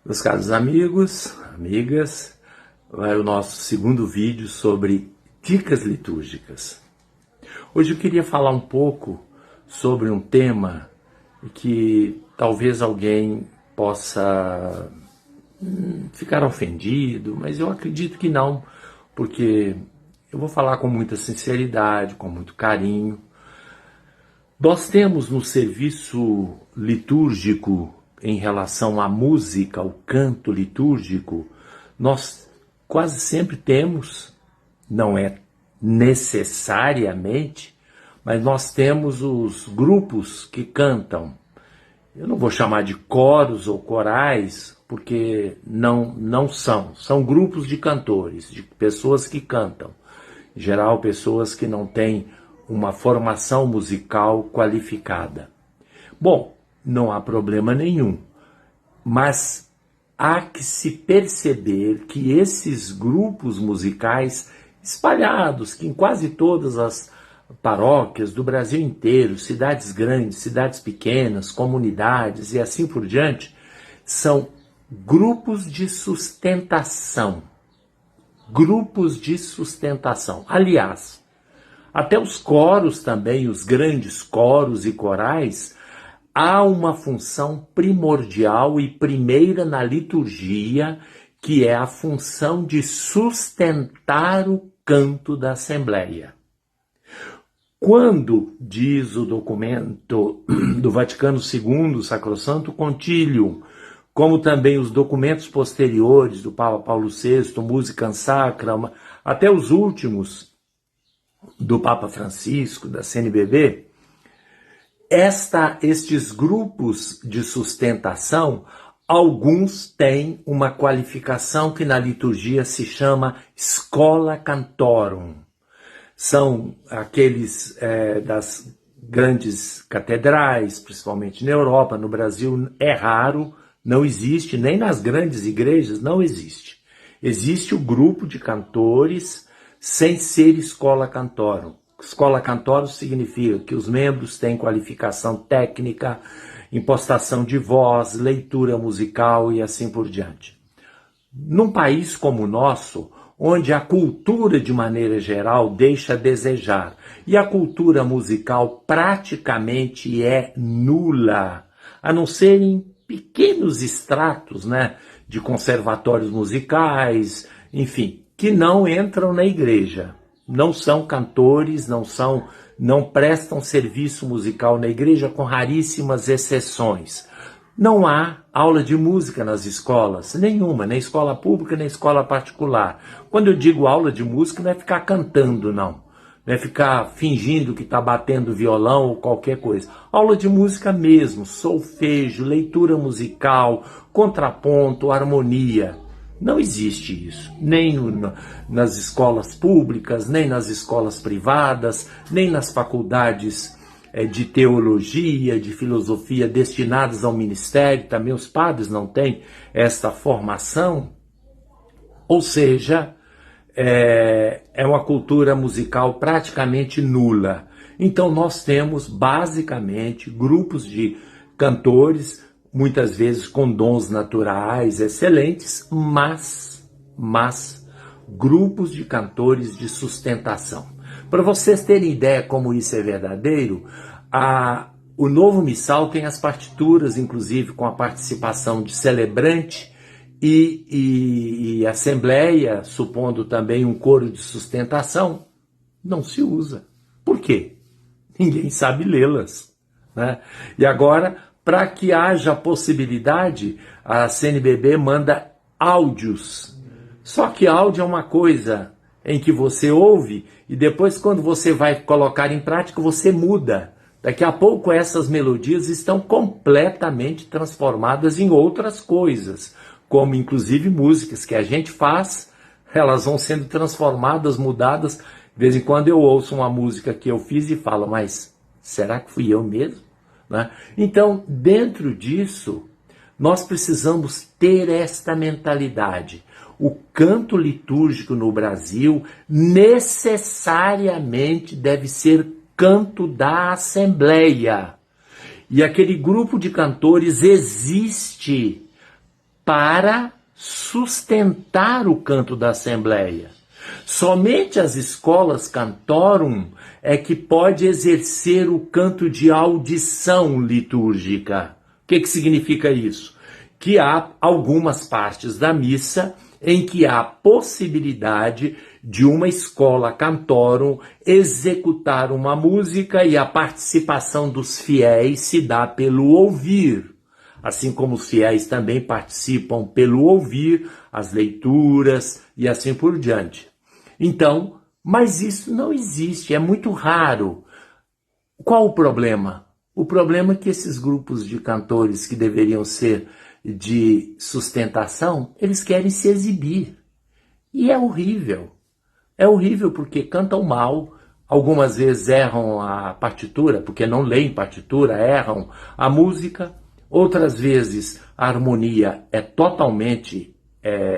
Meus caros amigos, amigas, vai o nosso segundo vídeo sobre dicas litúrgicas. Hoje eu queria falar um pouco sobre um tema que talvez alguém possa ficar ofendido, mas eu acredito que não, porque eu vou falar com muita sinceridade, com muito carinho. Nós temos no serviço litúrgico, em relação à música, ao canto litúrgico, nós quase sempre temos, não é necessariamente, mas nós temos os grupos que cantam. Eu não vou chamar de coros ou corais, porque não são grupos de cantores, de pessoas que cantam. Em geral, pessoas que não têm uma formação musical qualificada. Bom, não há problema nenhum, mas há que se perceber que esses grupos musicais espalhados, que em quase todas as paróquias do Brasil inteiro, cidades grandes, cidades pequenas, comunidades e assim por diante, são grupos de sustentação. Grupos de sustentação. Aliás, até os coros também, os grandes coros e corais, há uma função primordial e primeira na liturgia, que é a função de sustentar o canto da Assembleia. Quando, diz o documento do Vaticano II, Sacrosanto Concilium, como também os documentos posteriores do Papa Paulo VI, Musicam Sacra, até os últimos do Papa Francisco, da CNBB, estes grupos de sustentação, alguns têm uma qualificação que na liturgia se chama Schola Cantorum. São aqueles das grandes catedrais, principalmente na Europa. No Brasil é raro, não existe, nem nas grandes igrejas não existe. Existe o grupo de cantores sem ser Schola Cantorum. Schola Cantorum significa que os membros têm qualificação técnica, impostação de voz, leitura musical e assim por diante. Num país como o nosso, onde a cultura de maneira geral deixa a desejar e a cultura musical praticamente é nula, a não ser em pequenos extratos, de conservatórios musicais, enfim, que não entram na igreja. Não são cantores, não prestam serviço musical na igreja, com raríssimas exceções. Não há aula de música nas escolas, nenhuma, nem escola pública, nem escola particular. Quando eu digo aula de música, não é ficar cantando, não. Não é ficar fingindo que está batendo violão ou qualquer coisa. Aula de música mesmo, solfejo, leitura musical, contraponto, harmonia. Não existe isso, nem nas escolas públicas, nem nas escolas privadas, nem nas faculdades de teologia, de filosofia destinadas ao ministério. Também os padres não têm esta formação. Ou seja, é uma cultura musical praticamente nula. Então nós temos basicamente grupos de cantores, muitas vezes com dons naturais excelentes, mas grupos de cantores de sustentação. Para vocês terem ideia como isso é verdadeiro, o Novo Missal tem as partituras, inclusive com a participação de celebrante e assembleia, supondo também um coro de sustentação, não se usa. Por quê? Ninguém sabe lê-las, E agora, para que haja possibilidade, a CNBB manda áudios. Só que áudio é uma coisa em que você ouve e depois, quando você vai colocar em prática, você muda. Daqui a pouco essas melodias estão completamente transformadas em outras coisas, como inclusive músicas que a gente faz, elas vão sendo transformadas, mudadas. De vez em quando eu ouço uma música que eu fiz e falo, mas será que fui eu mesmo? Então, dentro disso, nós precisamos ter esta mentalidade. O canto litúrgico no Brasil necessariamente deve ser canto da Assembleia. E aquele grupo de cantores existe para sustentar o canto da Assembleia. Somente as escolas cantorum é que pode exercer o canto de audição litúrgica. O que significa isso? Que há algumas partes da missa em que há possibilidade de uma escola cantorum executar uma música e a participação dos fiéis se dá pelo ouvir. Assim como os fiéis também participam pelo ouvir, as leituras e assim por diante. Então, mas isso não existe, é muito raro. Qual o problema? O problema é que esses grupos de cantores que deveriam ser de sustentação, eles querem se exibir. E é horrível. É horrível porque cantam mal, algumas vezes erram a partitura, porque não leem partitura, erram a música. Outras vezes a harmonia é totalmente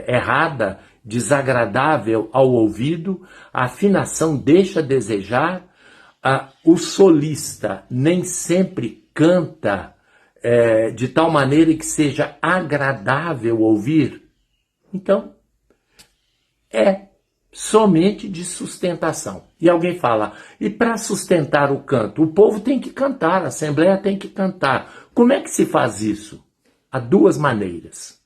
errada, desagradável ao ouvido, a afinação deixa a desejar, o solista nem sempre canta de tal maneira que seja agradável ouvir. Então, é somente de sustentação. E alguém fala, e para sustentar o canto? O povo tem que cantar, a Assembleia tem que cantar. Como é que se faz isso? Há duas maneiras.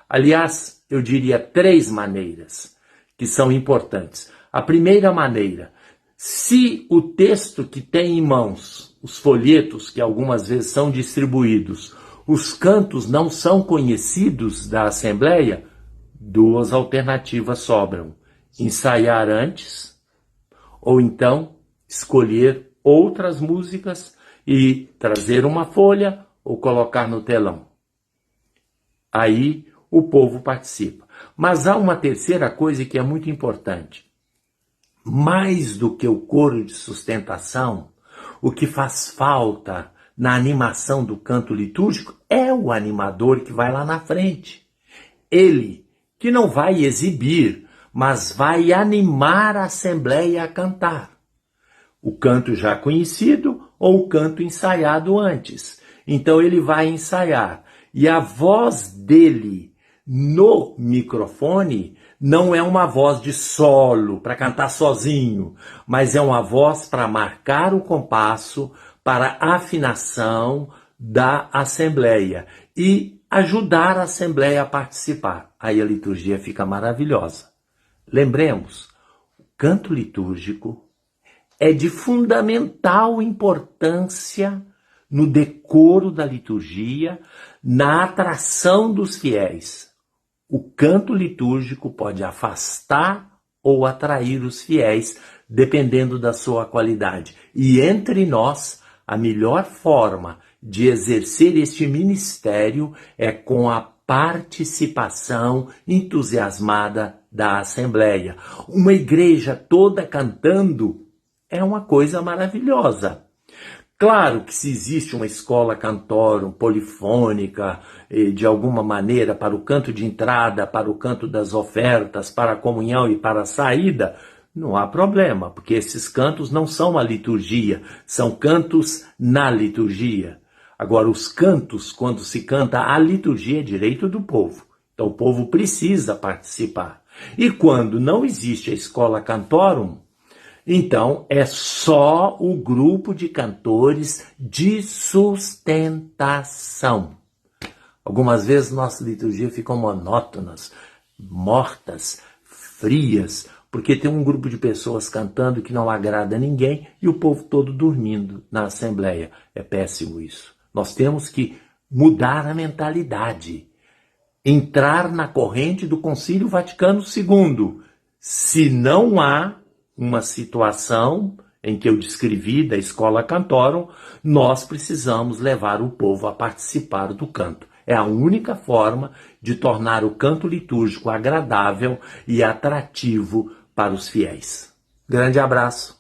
Aliás, eu diria 3 maneiras que são importantes. A primeira maneira, se o texto que tem em mãos, os folhetos que algumas vezes são distribuídos, os cantos não são conhecidos da Assembleia, 2 alternativas sobram. Ensaiar antes, ou então escolher outras músicas e trazer uma folha ou colocar no telão. Aí o povo participa. Mas há uma terceira coisa que é muito importante. Mais do que o coro de sustentação, o que faz falta na animação do canto litúrgico é o animador que vai lá na frente. Ele, que não vai exibir, mas vai animar a Assembleia a cantar. O canto já conhecido ou o canto ensaiado antes. Então ele vai ensaiar. E a voz dele no microfone não é uma voz de solo, para cantar sozinho, mas é uma voz para marcar o compasso, para a afinação da Assembleia e ajudar a Assembleia a participar. Aí a liturgia fica maravilhosa. Lembremos, o canto litúrgico é de fundamental importância no decoro da liturgia, na atração dos fiéis. O canto litúrgico pode afastar ou atrair os fiéis, dependendo da sua qualidade. E entre nós, a melhor forma de exercer este ministério é com a participação entusiasmada da Assembleia. Uma igreja toda cantando é uma coisa maravilhosa. Claro que se existe uma escola cantorum, polifônica, de alguma maneira, para o canto de entrada, para o canto das ofertas, para a comunhão e para a saída, não há problema, porque esses cantos não são a liturgia, são cantos na liturgia. Agora, os cantos, quando se canta a liturgia, é direito do povo. Então, o povo precisa participar. E quando não existe a escola cantorum, então é só o grupo de cantores de sustentação. Algumas vezes nossas liturgias ficam monótonas, mortas, frias, porque tem um grupo de pessoas cantando que não agrada a ninguém e o povo todo dormindo na Assembleia. É péssimo isso. Nós temos que mudar a mentalidade, entrar na corrente do Concílio Vaticano II. Se não há uma situação em que eu descrevi da escola cantorum, nós precisamos levar o povo a participar do canto. É a única forma de tornar o canto litúrgico agradável e atrativo para os fiéis. Grande abraço.